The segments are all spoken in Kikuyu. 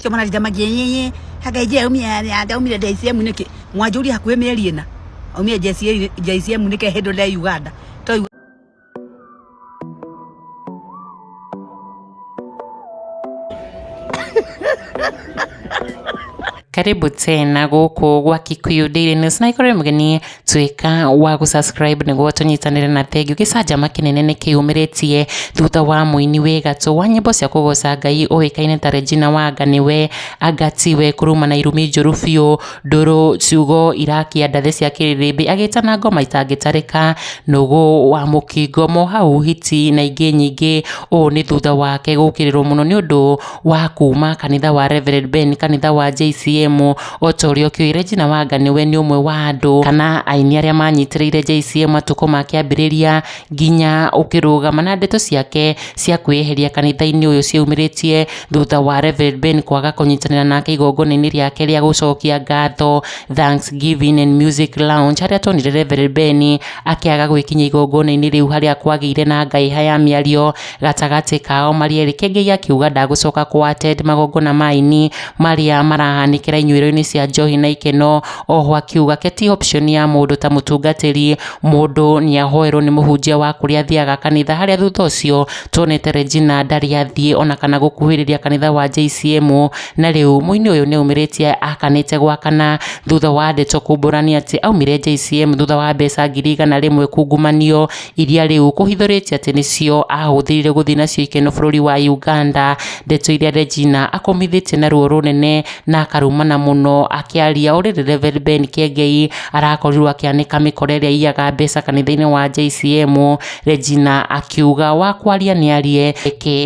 Sio mwana litamagia yeye hakaije umia DCM niki mwajuri hakuwe meri ina umia JCM niki hedo la Uganda to Karibu tena guku gwa Kikuyu Daily News na ikore mgeni twika wa gusubscribe niguo tunyitanire na thegio gicajama kinene ni kiyumiritie thutha wa muini wegatu wa nyimbo cia kugoca Ngai uikaine ta Regina WA ANGANĨWE tiwe kuruma na irumi njuru biu nduru Ciugo irakia ndathe cia KIRĨRԻMBI agitana ngoma itangitarika nugu wa mukingo mohau hiti na ingi nyingi o ni thutha wake gukirirwo muno ni undu wa kuma kanitha wa Rev Ben kanitha wa JCM otorio KWŨYU Regina WA ANGANĨWE ni umwe wa andu kana aini aria manyitiriire JCM matuko makiambiriria nginya ukirugama na ndeto ciake cia kweheria kanitha-ini uyu ciumiritie thutha wa Rev Ben kwaga kunyitanira nake igongona-ini riake ria gucokia ngatho Thanksgiving and Music Lounge haria tonire Rev Ben akiaga gwikinya igongona-ini riu haria kwagiire na ngaiha ya miario gatagati kao marieri KIENGEI akiuga ndagucoka ku attend magongona maini maria marahanikira inyuiro-ini cia njohi na ikeno oho akiuga keti option ya mundu ta mutungatiri mundu ni ahoerwo ni muhunjia wa kuria athiaga kanitha haria thutha ucio tonete Regina ndari athie ona kana gukuhiriria kanitha wa JCM na riu muini uyu ni umiritie akanite gwakana thutha wa ndeto kumburania ati aumire JCM thutha wa mbeca 100,000 kungumanio iria riu kuhithuritie ati nicio ahuthirire guthii nacio ikeno bururi wa Uganda ndeto iria Regina akomithitie na ruo runene na akarumana muno akiaria uriri Rev Ben KIENGEI arakorirwo akianika mikore iria iyaga mbeca kanitha-ini wa JCM Regina akiuga wa kwaria ni arie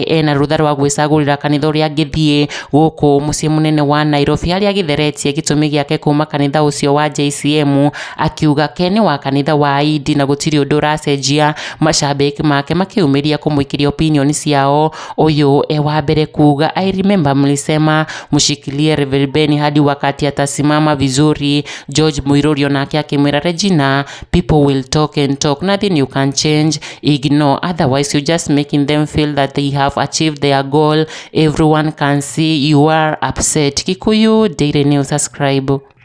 ena rutha rwa gwicagurira kanitha uria angithie guku mucii munene wa Nairobi haria githeretie gitumi giake kuma kanitha ucio wa JCM akiuga kene wa kanitha wa ID na gutiri undu racenjia macambiki make makiumiria kumwikiria opinion ciao uyu wa mbere kuga I remember mlisema mushikilie Rev Ben hadi wakati atasimama vizuri. George Muirorio nake akimwira Regina, people will talk and talk, nothing you can change, ignore, otherwise you just making them feel that they have achieved their goal. Everyone can see you are upset. Kikuyu Daily News, subscribe.